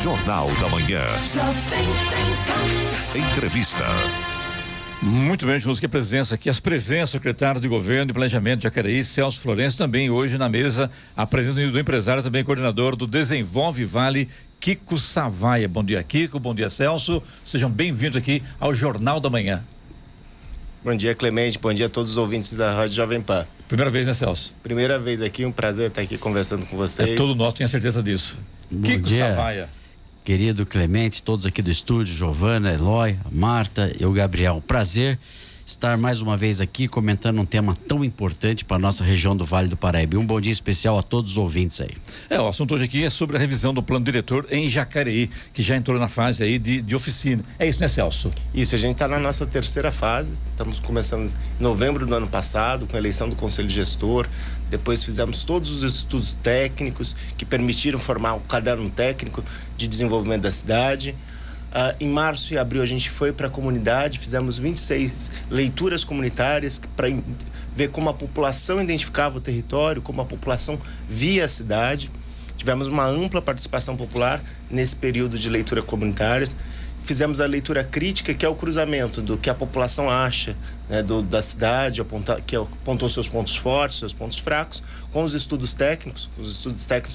Jornal da Manhã. Entrevista. Muito bem, temos aqui a presença, secretário de Governo e Planejamento de Jacareí, Celso Florencio, também hoje na mesa, a presença do empresário, também coordenador do Desenvolve Vale, Kiko Savaia. Bom dia, Kiko, bom dia, Celso, sejam bem-vindos aqui ao Jornal da Manhã. Bom dia, Clemente, bom dia a todos os ouvintes da Rádio Jovem Pan. Primeira vez, né, Celso? Primeira vez aqui, um prazer estar aqui conversando com vocês. É todo nosso, tenho certeza disso. Bom Kiko dia, Savaia. querido Clemente, todos aqui do estúdio, Giovana, Eloy, a Marta e o Gabriel. Prazer estar mais uma vez aqui comentando um tema tão importante para a nossa região do Vale do Paraíba. Um bom dia especial a todos os ouvintes aí. O assunto hoje aqui é sobre a revisão do plano diretor em Jacareí, que já entrou na fase aí de oficina. É isso, né, Celso? Isso, a gente está na nossa terceira fase, estamos começando em novembro do ano passado, com a eleição do Conselho Gestor, depois fizemos todos os estudos técnicos que permitiram formar o caderno técnico de desenvolvimento da cidade. Em março e abril a gente foi para a comunidade, fizemos 26 leituras comunitárias para ver como a população identificava o território, como a população via a cidade. Tivemos uma ampla participação popular nesse período de leitura comunitárias. Fizemos a leitura crítica, que é o cruzamento do que a população acha, né, da cidade, que apontou seus pontos fortes, seus pontos fracos, com os estudos técnicos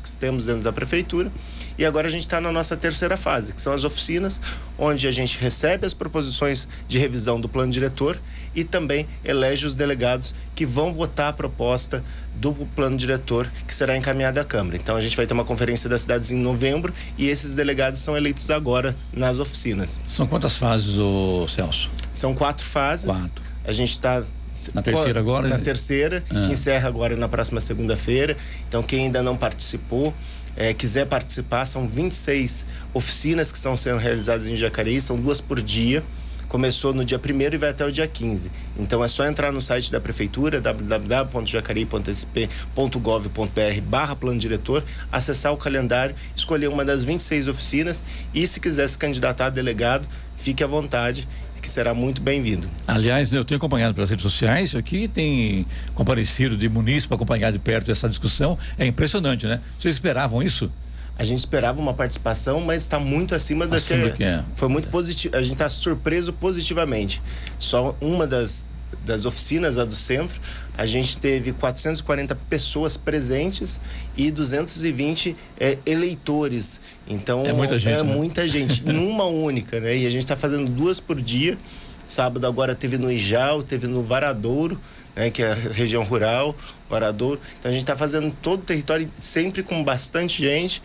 que temos dentro da prefeitura. E agora a gente está na nossa terceira fase, que são as oficinas, onde a gente recebe as proposições de revisão do plano diretor e também elege os delegados que vão votar a proposta do plano diretor, que será encaminhada à Câmara. Então a gente vai ter uma conferência das cidades em novembro e esses delegados são eleitos agora nas oficinas. São quantas fases, Celso? São 4 fases. 4. A gente está na terceira agora? Na terceira, que encerra agora na próxima segunda-feira. Então quem ainda não participou, quiser participar, são 26 oficinas que estão sendo realizadas em Jacareí, são 2 por dia. Começou no dia 1º e vai até o dia 15. Então é só entrar no site da prefeitura, www.jacareí.sp.gov.br/plano diretor, acessar o calendário, escolher uma das 26 oficinas e, se quiser se candidatar a delegado, fique à vontade, que será muito bem-vindo. Aliás, eu tenho acompanhado pelas redes sociais, aqui tem comparecido de munícipe para acompanhar de perto essa discussão. É impressionante, né? Vocês esperavam isso? A gente esperava uma participação, mas está muito acima do que é. Foi muito positivo. A gente está surpreso positivamente. Só uma das oficinas, a do centro, a gente teve 440 pessoas presentes e 220 eleitores. Então, é muita gente, né? Muita gente, numa única, né? E a gente está fazendo 2 por dia. Sábado agora teve no Ijal, teve no Varadouro, né, que é a região rural, Varadouro. Então a gente está fazendo todo o território, sempre com bastante gente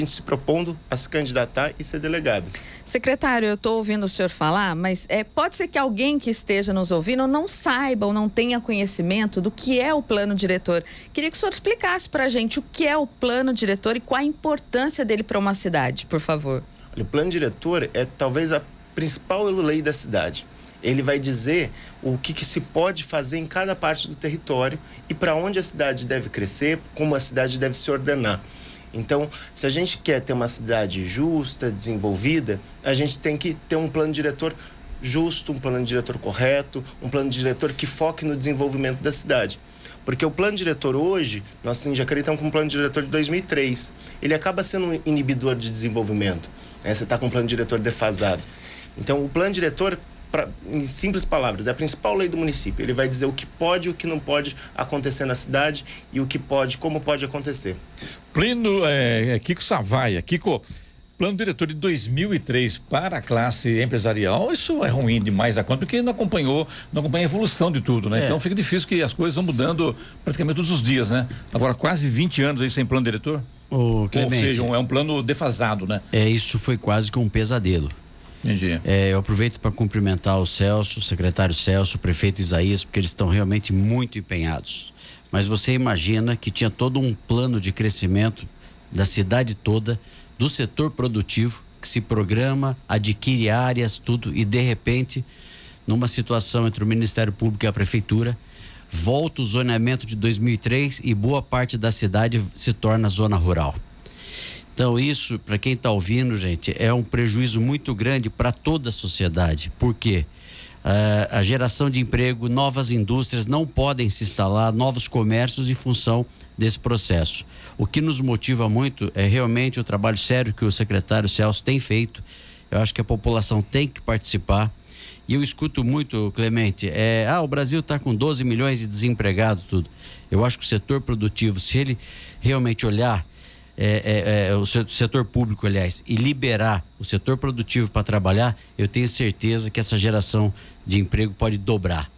se propondo a se candidatar e ser delegado. Secretário, eu estou ouvindo o senhor falar, mas pode ser que alguém que esteja nos ouvindo não saiba ou não tenha conhecimento do que é o plano diretor. Queria que o senhor explicasse para a gente o que é o plano diretor e qual a importância dele para uma cidade, por favor. Olha, o plano diretor é talvez a principal lei da cidade. Ele vai dizer o que se pode fazer em cada parte do território e para onde a cidade deve crescer, como a cidade deve se ordenar. Então, se a gente quer ter uma cidade justa, desenvolvida, a gente tem que ter um plano diretor justo, um plano diretor correto, um plano diretor que foque no desenvolvimento da cidade. Porque o plano diretor hoje, nós em Jacareí estamos com um plano diretor de 2003, ele acaba sendo um inibidor de desenvolvimento, né? Você está com um plano diretor defasado. Então, o plano diretor, em simples palavras, é a principal lei do município. Ele vai dizer o que pode e o que não pode acontecer na cidade e o que pode, como pode acontecer. Pleno, Kiko Savaia. Kiko, plano diretor de 2003 para a classe empresarial, isso é ruim demais a conta, porque não acompanha a evolução de tudo, né? Então fica difícil, que as coisas vão mudando praticamente todos os dias, né? Agora quase 20 anos aí sem plano diretor. Ô, Clemente, ou seja, é um plano defasado, né? Isso foi quase que um pesadelo. Entendi. Eu aproveito para cumprimentar o Celso, o secretário Celso, o prefeito Isaías, porque eles estão realmente muito empenhados. Mas você imagina que tinha todo um plano de crescimento da cidade toda, do setor produtivo, que se programa, adquire áreas, tudo, e de repente, numa situação entre o Ministério Público e a Prefeitura, volta o zoneamento de 2003 e boa parte da cidade se torna zona rural. Então isso, para quem está ouvindo, gente, é um prejuízo muito grande para toda a sociedade. Por quê? a geração de emprego, novas indústrias não podem se instalar, novos comércios em função desse processo. O que nos motiva muito é realmente o trabalho sério que o secretário Celso tem feito. Eu acho que a população tem que participar. E eu escuto muito, Clemente, o Brasil está com 12 milhões de desempregados, tudo. Eu acho que o setor produtivo, se ele realmente olhar, o setor público, aliás, e liberar o setor produtivo para trabalhar, eu tenho certeza que essa geração de emprego pode dobrar.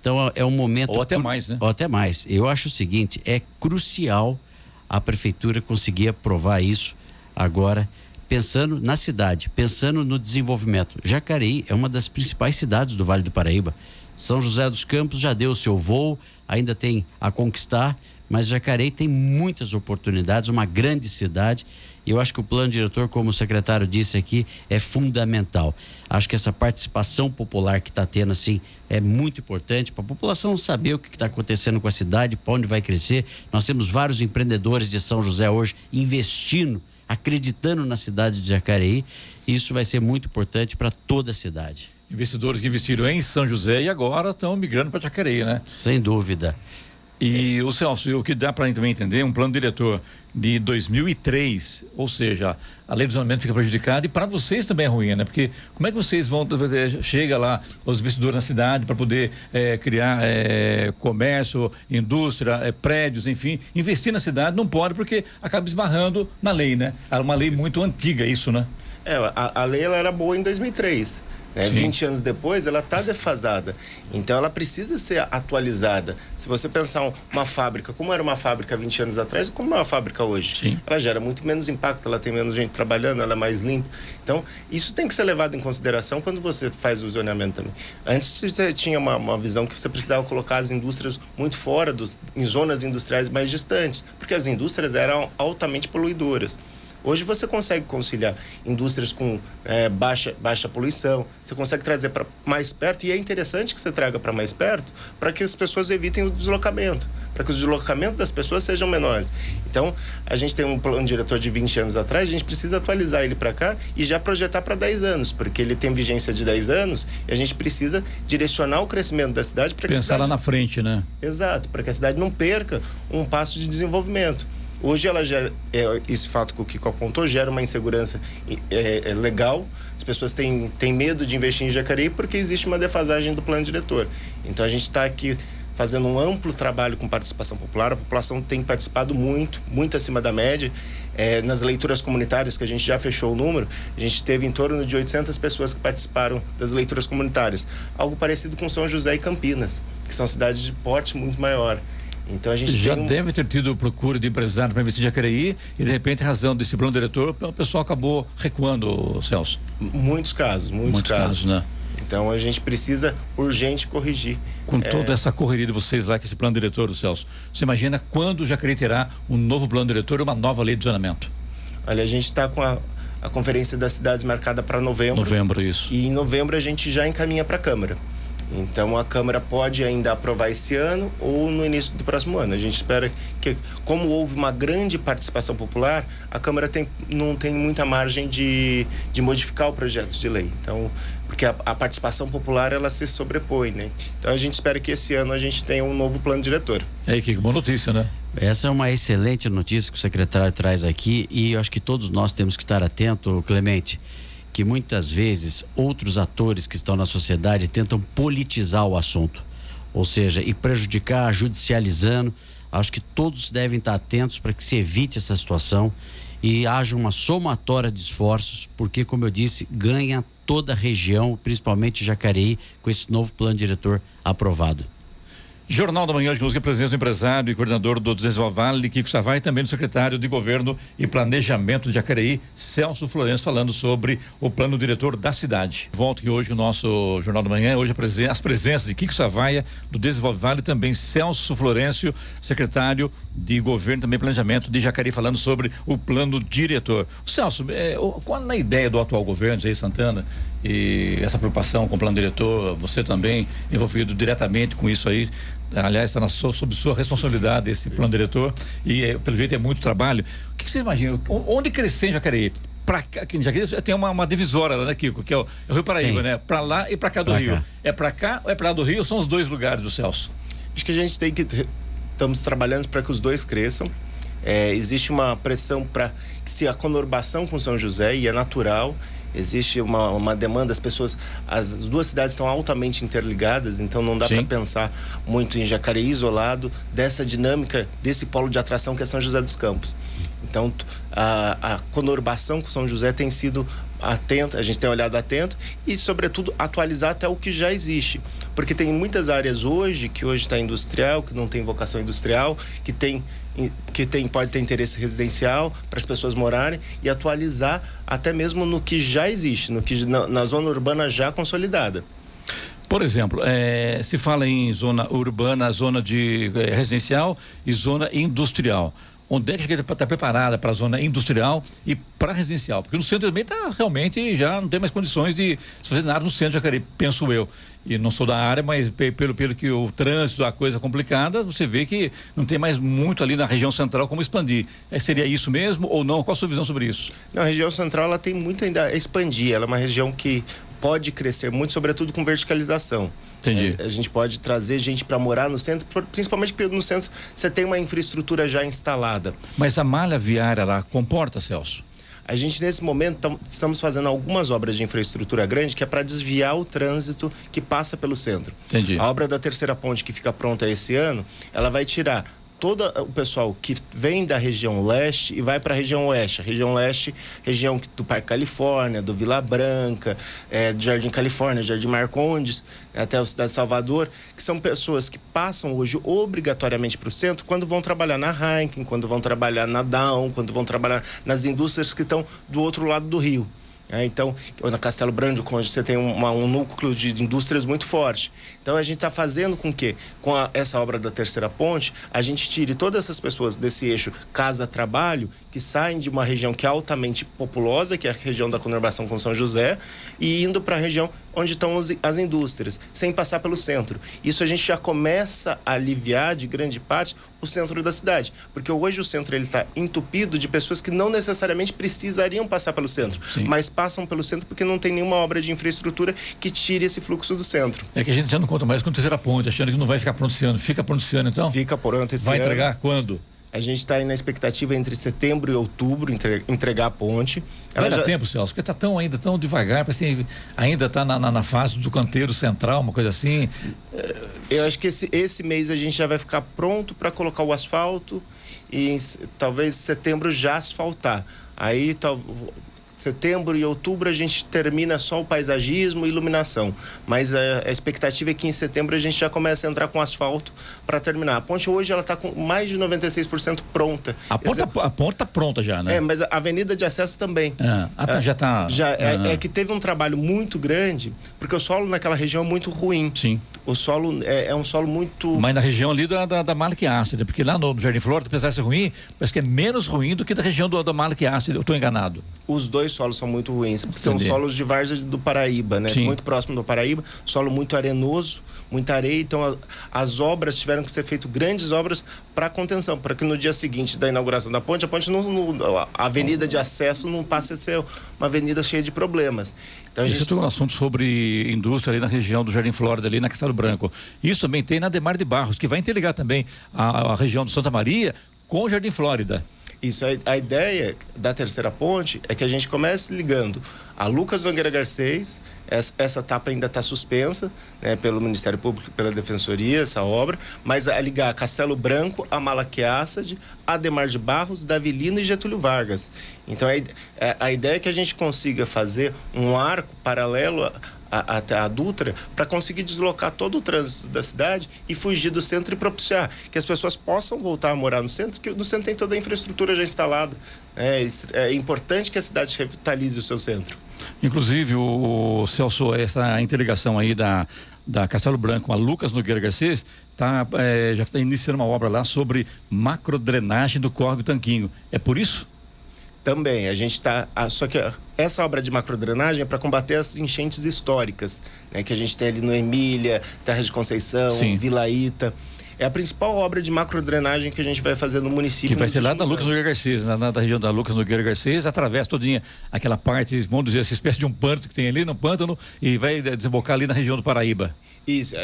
Então é um momento... Ou até mais, né? Ou até mais. Eu acho o seguinte, é crucial a prefeitura conseguir aprovar isso agora, pensando na cidade, pensando no desenvolvimento. Jacareí é uma das principais cidades do Vale do Paraíba. São José dos Campos já deu o seu voo, ainda tem a conquistar, mas Jacareí tem muitas oportunidades, uma grande cidade, e eu acho que o plano diretor, como o secretário disse aqui, é fundamental. Acho que essa participação popular que está tendo, assim, é muito importante para a população saber o que está acontecendo com a cidade, para onde vai crescer. Nós temos vários empreendedores de São José hoje investindo, acreditando na cidade de Jacareí, e isso vai ser muito importante para toda a cidade. Investidores que investiram em São José e agora estão migrando para Jacareí, né? Sem dúvida. E o Celso, o que dá para também entender, um plano diretor de 2003, ou seja, a lei do zonamento fica prejudicada e para vocês também é ruim, né? Porque como é que vocês vão, chega lá os investidores na cidade para poder criar comércio, indústria, prédios, enfim, investir na cidade, não pode porque acaba esbarrando na lei, né? É uma lei muito antiga isso, né? A lei ela era boa em 2003. 20 anos depois, ela está defasada. Então, ela precisa ser atualizada. Se você pensar uma fábrica, como era uma fábrica 20 anos atrás, como é uma fábrica hoje? Sim. Ela gera muito menos impacto, ela tem menos gente trabalhando, ela é mais limpa. Então, isso tem que ser levado em consideração quando você faz o zoneamento também. Antes, você tinha uma visão que você precisava colocar as indústrias muito fora, em zonas industriais mais distantes, porque as indústrias eram altamente poluidoras. Hoje você consegue conciliar indústrias com baixa poluição, você consegue trazer para mais perto, e é interessante que você traga para mais perto para que as pessoas evitem o deslocamento, para que o deslocamento das pessoas sejam menores. Então, a gente tem um plano diretor de 20 anos atrás, a gente precisa atualizar ele para cá e já projetar para 10 anos, porque ele tem vigência de 10 anos e a gente precisa direcionar o crescimento da cidade para que pensar a cidade... lá na frente, né? Exato, para que a cidade não perca um passo de desenvolvimento. Hoje ela gera, esse fato que o Kiko apontou, gera uma insegurança legal. As pessoas têm medo de investir em Jacareí porque existe uma defasagem do plano diretor. Então a gente está aqui fazendo um amplo trabalho com participação popular. A população tem participado muito acima da média. Nas leituras comunitárias, que a gente já fechou o número, a gente teve em torno de 800 pessoas que participaram das leituras comunitárias. Algo parecido com São José e Campinas, que são cidades de porte muito maior. Então a gente deve ter tido procura de empresário para investir em Jacareí e de repente, em razão desse plano diretor, o pessoal acabou recuando, Celso. Muitos casos, né? Então a gente precisa urgente corrigir. Com toda essa correria de vocês lá, com esse plano diretor, Celso, você imagina quando o Jacareí terá um novo plano diretor e uma nova lei de zonamento? Olha, a gente está com a Conferência das Cidades marcada para novembro. Novembro, isso. E em novembro a gente já encaminha para a Câmara. Então a Câmara pode ainda aprovar esse ano ou no início do próximo ano. A gente espera que, como houve uma grande participação popular, a Câmara não tem muita margem de modificar o projeto de lei. Então, porque a participação popular ela se sobrepõe, né? Então a gente espera que esse ano a gente tenha um novo plano diretor. Que boa notícia, né? Essa é uma excelente notícia que o secretário traz aqui e eu acho que todos nós temos que estar atentos, Clemente, que muitas vezes outros atores que estão na sociedade tentam politizar o assunto, ou seja, e prejudicar, judicializando. Acho que todos devem estar atentos para que se evite essa situação e haja uma somatória de esforços, porque, como eu disse, ganha toda a região, principalmente Jacareí, com esse novo plano diretor aprovado. Jornal da Manhã de música, presença do empresário e coordenador do Desenvolvimento Vale, Kiko Savai, e também do secretário de Governo e Planejamento de Jacareí, Celso Florencio, falando sobre o plano diretor da cidade. Volto aqui hoje no nosso Jornal da Manhã, hoje as presenças de Kiko Savai, do Desenvolvimento Vale, e também Celso Florencio, secretário de Governo e também Planejamento de Jacareí, falando sobre o plano diretor. Celso, qual é a ideia do atual governo, Jair Santana, e essa preocupação com o plano diretor, você também envolvido diretamente com isso aí? Aliás, está sob sua responsabilidade esse plano diretor e, pelo jeito, é muito trabalho. O que vocês imaginam? Onde crescer em Jacareí? para cá, aqui em Jacareí tem uma divisória lá, né, Kiko, que é o Rio Paraíba, né? Para lá e para cá do Rio. Cá. É para cá ou é para lá do Rio? São os dois lugares do Celso? Acho que a gente estamos trabalhando para que os dois cresçam. Existe uma pressão para que se a conurbação com São José, e é natural, existe uma demanda, as duas cidades estão altamente interligadas, então não dá para pensar muito em Jacareí isolado dessa dinâmica, desse polo de atração que é São José dos Campos. Então, a conurbação com São José tem sido atenta, a gente tem olhado atento e, sobretudo, atualizar até o que já existe. Porque tem muitas áreas hoje, que hoje está industrial, que não tem vocação industrial, pode ter interesse residencial para as pessoas morarem, e atualizar até mesmo no que já existe, na zona urbana já consolidada. Por exemplo, se fala em zona urbana, zona de residencial e zona industrial. Onde é que está preparada para a zona industrial e para residencial? Porque no centro também realmente já não tem mais condições de se fazer nada no centro de Jacareí, penso eu. E não sou da área, mas pelo que o trânsito, a coisa complicada, você vê que não tem mais muito ali na região central como expandir. Seria isso mesmo ou não? Qual a sua visão sobre isso? Não, a região central ela tem muito ainda a expandir. Ela é uma região que pode crescer muito, sobretudo com verticalização. Entendi. A gente pode trazer gente para morar no centro, principalmente porque no centro você tem uma infraestrutura já instalada. Mas a malha viária lá comporta, Celso? A gente, nesse momento, estamos fazendo algumas obras de infraestrutura grande que é para desviar o trânsito que passa pelo centro. Entendi. A obra da terceira ponte, que fica pronta esse ano, ela vai tirar todo o pessoal que vem da região leste e vai para a região oeste. A região leste, região do Parque Califórnia, do Vila Branca, do Jardim Califórnia, Jardim Marcondes, até a Cidade de Salvador, que são pessoas que passam hoje obrigatoriamente para o centro quando vão trabalhar na Heineken, quando vão trabalhar na Down, quando vão trabalhar nas indústrias que estão do outro lado do rio. Então, na Castelo Branco, onde você tem um núcleo de indústrias muito forte. Então, a gente está fazendo com que, essa obra da terceira ponte, a gente tire todas essas pessoas desse eixo casa-trabalho, que saem de uma região que é altamente populosa, que é a região da conurbação com São José, e indo para a região onde estão as indústrias, sem passar pelo centro. Isso a gente já começa a aliviar, de grande parte, o centro da cidade. Porque hoje o centro está entupido de pessoas que não necessariamente precisariam passar pelo centro, mas passam pelo centro porque não tem nenhuma obra de infraestrutura que tire esse fluxo do centro. É que a gente já não conta mais com a terceira ponte, achando que não vai ficar pronto esse ano. Fica pronto esse ano, então? Fica pronto esse ano. Vai entregar quando? A gente está aí na expectativa entre setembro e outubro entregar a ponte. Vai dar tempo, Celso, porque está ainda tão devagar, parece que ainda está na fase do canteiro central, uma coisa assim. Eu acho que esse mês a gente já vai ficar pronto para colocar o asfalto e talvez setembro já asfaltar. Aí setembro e outubro a gente termina só o paisagismo e iluminação, mas a expectativa é que em setembro a gente já comece a entrar com asfalto para terminar. A ponte hoje ela está com mais de 96% pronta. A ponte está pronta já, né? Mas a avenida de acesso também. Já está. É que teve um trabalho muito grande, porque o solo naquela região é muito ruim. Sim. O solo é um solo muito... Mas na região ali da Malek Ácida, porque lá no Jardim Flórida, apesar de ser ruim, parece que é menos ruim do que da região da Malek Ácida. Eu estou enganado. Os dois solos são muito ruins, porque são solos de várzea do Paraíba, né? Muito próximo do Paraíba, solo muito arenoso, muita areia, então as obras tiveram que ser feitas, grandes obras para contenção, para que no dia seguinte da inauguração da ponte, a avenida de acesso não passe a ser uma avenida cheia de problemas. Então, Esse é um assunto sobre indústria ali na região do Jardim Flórida, ali na Castelo Branco. Isso também tem na Ademar de Barros, que vai interligar também a região do Santa Maria com o Jardim Flórida. Isso, a ideia da terceira ponte é que a gente comece ligando a Lucas Nogueira Garcês, essa etapa ainda está suspensa, né, pelo Ministério Público, pela Defensoria, essa obra, mas a ligar Castelo Branco, a Malaquiássade, Ademar de Barros, Davilino e Getúlio Vargas. Então a ideia é que a gente consiga fazer um arco paralelo até a Dutra, para conseguir deslocar todo o trânsito da cidade e fugir do centro e propiciar que as pessoas possam voltar a morar no centro, que no centro tem toda a infraestrutura já instalada. É importante que a cidade revitalize o seu centro. Inclusive, o Celso, essa interligação aí da Castelo Branco, a Lucas Nogueira Garcês, já está iniciando uma obra lá sobre macrodrenagem do córrego Tanquinho. É por isso? Também, a gente está... Só que essa obra de macrodrenagem é para combater as enchentes históricas, né, que a gente tem ali no Emília, Terra de Conceição, Vila Ita. É a principal obra de macrodrenagem que a gente vai fazer no município. Que vai ser lá da Lucas Nogueira Garcês, da região da Lucas Nogueira Garcês, atravessa todinha aquela parte, vamos dizer, essa espécie de um pântano que tem ali no pântano e vai desembocar ali na região do Paraíba. Isso,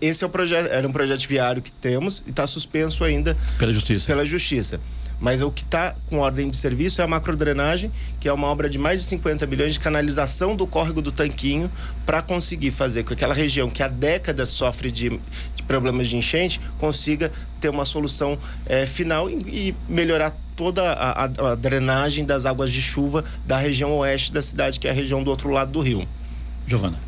esse é o projeto, era um projeto viário que temos e está suspenso ainda pela Justiça. Mas o que está com ordem de serviço é a macrodrenagem, que é uma obra de mais de 50 milhões de canalização do córrego do Tanquinho para conseguir fazer com que aquela região que há décadas sofre de problemas de enchente consiga ter uma solução final e melhorar toda a drenagem das águas de chuva da região oeste da cidade, que é a região do outro lado do rio. Giovana.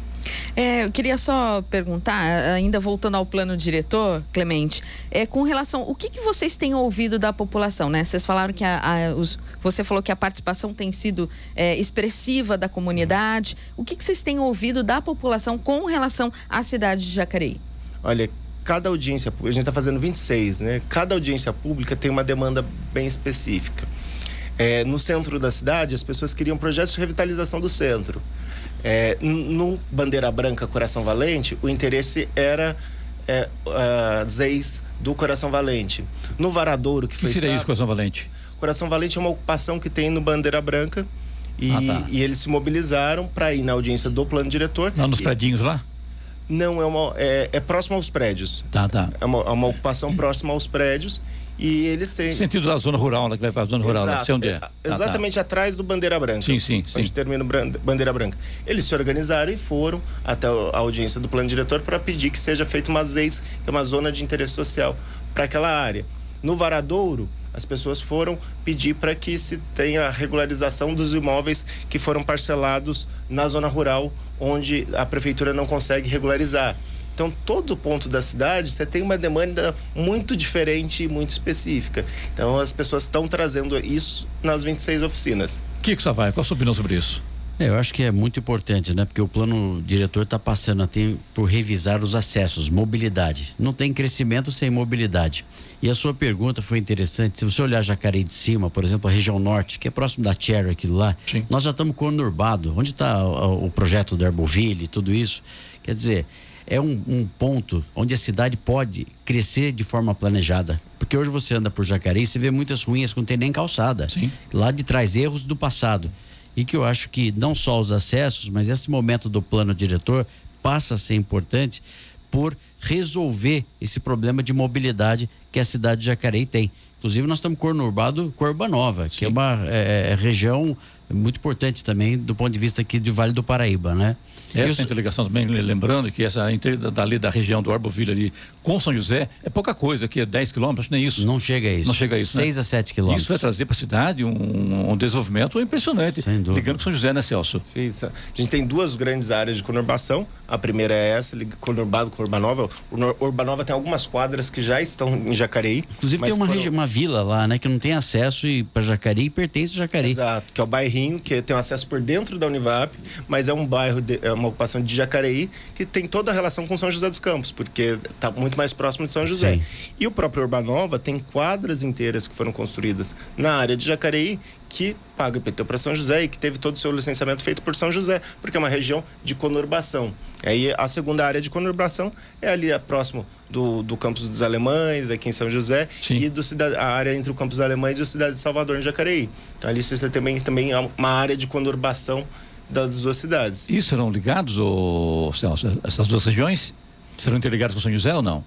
Eu queria só perguntar, ainda voltando ao plano diretor, Clemente, com relação, o que vocês têm ouvido da população, né? Vocês falaram que você falou que a participação tem sido expressiva da comunidade. O que vocês têm ouvido da população com relação à cidade de Jacareí? Olha, cada audiência, a gente está fazendo 26, né? Cada audiência pública tem uma demanda bem específica. No centro da cidade, as pessoas queriam projetos de revitalização do centro. No Bandeira Branca Coração Valente, o interesse era as ex do Coração Valente. No Varadouro, que foi... O que seria isso, Coração Valente? Coração Valente é uma ocupação que tem no Bandeira Branca e eles se mobilizaram para ir na audiência do plano diretor. Lá nos predinhos lá? Não, é próximo aos prédios. Tá. É uma ocupação próxima aos prédios. E eles têm... Sentido da zona rural, que vai para a zona rural, não sei onde é. Exatamente atrás do Bandeira Branca. Sim. Onde termina o Bandeira Branca. Eles se organizaram e foram até a audiência do plano diretor para pedir que seja feita uma ZEIS, que é uma zona de interesse social, para aquela área. No Varadouro, as pessoas foram pedir para que se tenha a regularização dos imóveis que foram parcelados na zona rural, onde a prefeitura não consegue regularizar. Então, todo ponto da cidade, você tem uma demanda muito diferente e muito específica. Então, as pessoas estão trazendo isso nas 26 oficinas. Kiko Savai, qual a sua opinião sobre isso? Eu acho que é muito importante, né? Porque o plano diretor está passando a ter por revisar os acessos, mobilidade. Não tem crescimento sem mobilidade. E a sua pergunta foi interessante. Se você olhar Jacareí de cima, por exemplo, a região norte, que é próximo da Cherry, aquilo lá, sim, nós já estamos conurbado. Onde está o projeto do Herboville e tudo isso? Quer dizer, é um ponto onde a cidade pode crescer de forma planejada. Porque hoje você anda por Jacareí e você vê muitas ruínas que não tem nem calçada. Sim. Lá de trás, erros do passado. E que eu acho que não só os acessos, mas esse momento do plano diretor passa a ser importante por resolver esse problema de mobilidade que a cidade de Jacareí tem. Inclusive, nós estamos conurbado com a Urbanova, que é uma região muito importante também do ponto de vista aqui do Vale do Paraíba, né? Essa interligação também, lembrando que essa dali da região do Herboville ali com São José é pouca coisa, que é 10 quilômetros, nem isso. Não chega a isso. Não chega a isso, 6 a 7 quilômetros. Isso vai trazer para a cidade um desenvolvimento impressionante. Sem dúvida. Ligando com São José, né, Celso? Sim, a gente tem duas grandes áreas de conurbação. A primeira é essa, conurbado com Urbanova. O Urbanova tem algumas quadras que já estão em Jacareí. Inclusive tem uma vila lá, né, que não tem acesso para Jacareí e pertence a Jacareí. Exato, que é o bairrinho, que tem acesso por dentro da Univap, mas é um bairro, é uma ocupação de Jacareí, que tem toda a relação com São José dos Campos, porque está muito mais próximo de São José. Sim. E o próprio Urbanova tem quadras inteiras que foram construídas na área de Jacareí, que paga IPTU para São José e que teve todo o seu licenciamento feito por São José, porque é uma região de conurbação. Aí a segunda área de conurbação é ali próximo do Campos dos Alemães, aqui em São José, sim, e a área entre o Campos dos Alemães e a cidade de Salvador, em Jacareí. Então ali você tem também uma área de conurbação das duas cidades. E serão ligados, Celso, essas duas regiões? Serão interligados com São José ou não?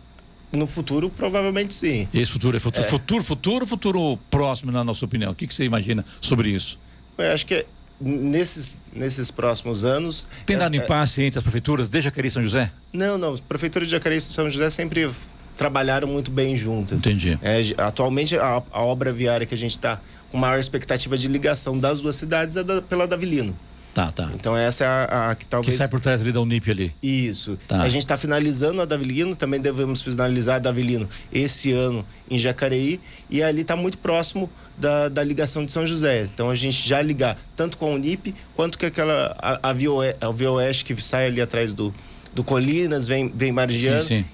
No futuro, provavelmente sim. Esse futuro é futuro próximo, na nossa opinião. O que você imagina sobre isso? Eu acho que nesses próximos anos... Tem dado impasse entre as prefeituras de Jacareí e São José? Não. As prefeituras de Jacareí e São José sempre trabalharam muito bem juntas. Entendi. Atualmente, a obra viária que a gente está com maior expectativa de ligação das duas cidades é pela Davilino. Tá. Então essa é a que talvez... Que sai por trás ali da Unip ali. Isso. Tá. A gente está finalizando a Davilino, também devemos finalizar a Davilino esse ano em Jacareí, e ali está muito próximo da ligação de São José. Então a gente já ligar tanto com a Unip, quanto que a Via Oeste que sai ali atrás do Colinas, vem margeando, sim.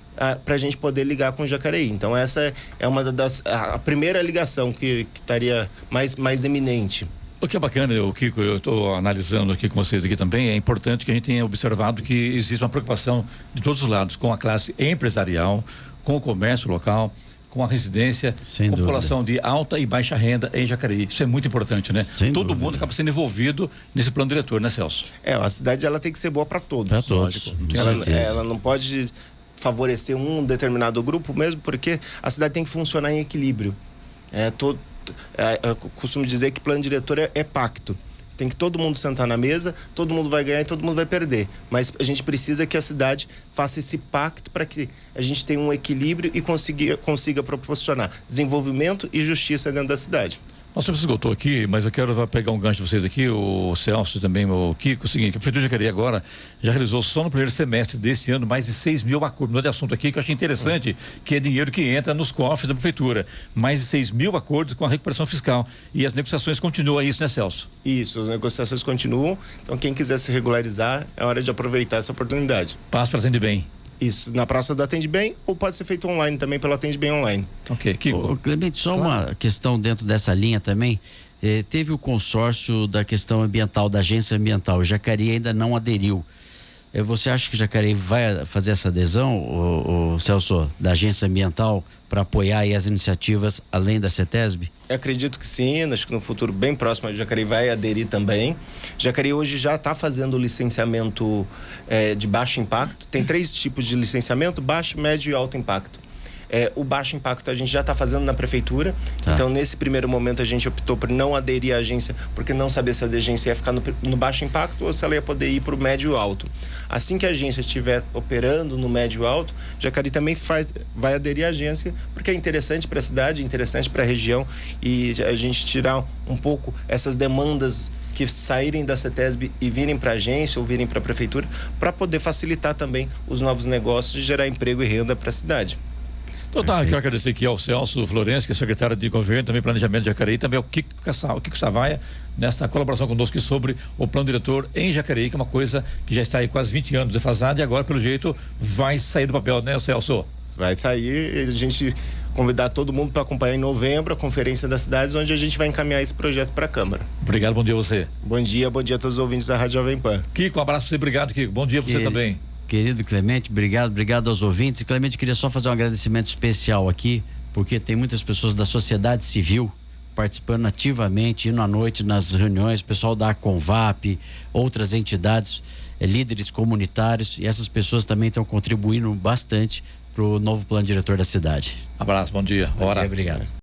Para a gente poder ligar com Jacareí. Então essa é uma a primeira ligação que estaria mais eminente. O que é bacana, Kiko, eu estou analisando aqui com vocês aqui também, é importante que a gente tenha observado que existe uma preocupação de todos os lados, com a classe empresarial, com o comércio local, com a residência, Sem com a dúvida. população de alta e baixa renda em Jacareí. Isso é muito importante, né? Sem Todo dúvida. mundo acaba sendo envolvido nesse plano diretor, né, Celso? A cidade ela tem que ser boa para todos. Para todos, lógico. com Ela, certeza. ela não pode favorecer um determinado grupo, mesmo porque a cidade tem que funcionar em equilíbrio. Eu costumo dizer que plano diretor é pacto. Tem que todo mundo sentar na mesa, todo mundo vai ganhar e todo mundo vai perder. Mas a gente precisa que a cidade faça esse pacto para que a gente tenha um equilíbrio e consiga proporcionar desenvolvimento e justiça dentro da cidade. Nosso tempo se esgotou aqui, mas eu quero pegar um gancho de vocês aqui, o Celso e também o Kiko. O seguinte, a Prefeitura de Jacareí agora já realizou só no primeiro semestre desse ano mais de 6 mil acordos. Mudou de assunto aqui que eu achei interessante, que é dinheiro que entra nos cofres da Prefeitura. Mais de 6 mil acordos com a recuperação fiscal. E as negociações continuam isso, né, Celso? Isso, as negociações continuam. Então, quem quiser se regularizar, é hora de aproveitar essa oportunidade. Passa para Atende Bem. Isso, na Praça do Atende Bem, ou pode ser feito online também pelo Atende Bem Online. Ok, Kiko. Ô, Clemente, só uma questão dentro dessa linha também. Teve o consórcio da questão ambiental, da agência ambiental. Jacareí ainda não aderiu. Você acha que Jacareí vai fazer essa adesão, o Celso, da agência ambiental para apoiar aí as iniciativas além da CETESB? Eu acredito que sim, acho que no futuro bem próximo a Jacareí vai aderir também. Jacareí hoje já está fazendo licenciamento de baixo impacto. Tem 3 tipos de licenciamento: baixo, médio e alto impacto. O baixo impacto a gente já está fazendo na prefeitura. Tá. Então, nesse primeiro momento, a gente optou por não aderir à agência, porque não sabia se a agência ia ficar no baixo impacto ou se ela ia poder ir para o médio e alto. Assim que a agência estiver operando no médio e alto, Jacareí também vai aderir à agência, porque é interessante para a cidade, interessante para a região, e a gente tirar um pouco essas demandas que saírem da CETESB e virem para a agência ou virem para a prefeitura, para poder facilitar também os novos negócios e gerar emprego e renda para a cidade. Então tá, quero agradecer aqui ao Celso Florencio, que é secretário de Governo, também Planejamento de Jacareí, também ao Kiko Savaia, nessa colaboração conosco sobre o plano diretor em Jacareí, que é uma coisa que já está aí quase 20 anos defasada e agora, pelo jeito, vai sair do papel, né, Celso? Vai sair, a gente convidar todo mundo para acompanhar em novembro a Conferência das Cidades, onde a gente vai encaminhar esse projeto para a Câmara. Obrigado, bom dia a você. Bom dia a todos os ouvintes da Rádio Jovem Pan. Kiko, um abraço para você, obrigado, Kiko. Bom dia para você também. Querido Clemente, obrigado aos ouvintes. E, Clemente, queria só fazer um agradecimento especial aqui, porque tem muitas pessoas da sociedade civil participando ativamente, indo à noite nas reuniões, pessoal da Convap, outras entidades, líderes comunitários, e essas pessoas também estão contribuindo bastante para o novo plano diretor da cidade. Abraço, bom dia. Obrigado.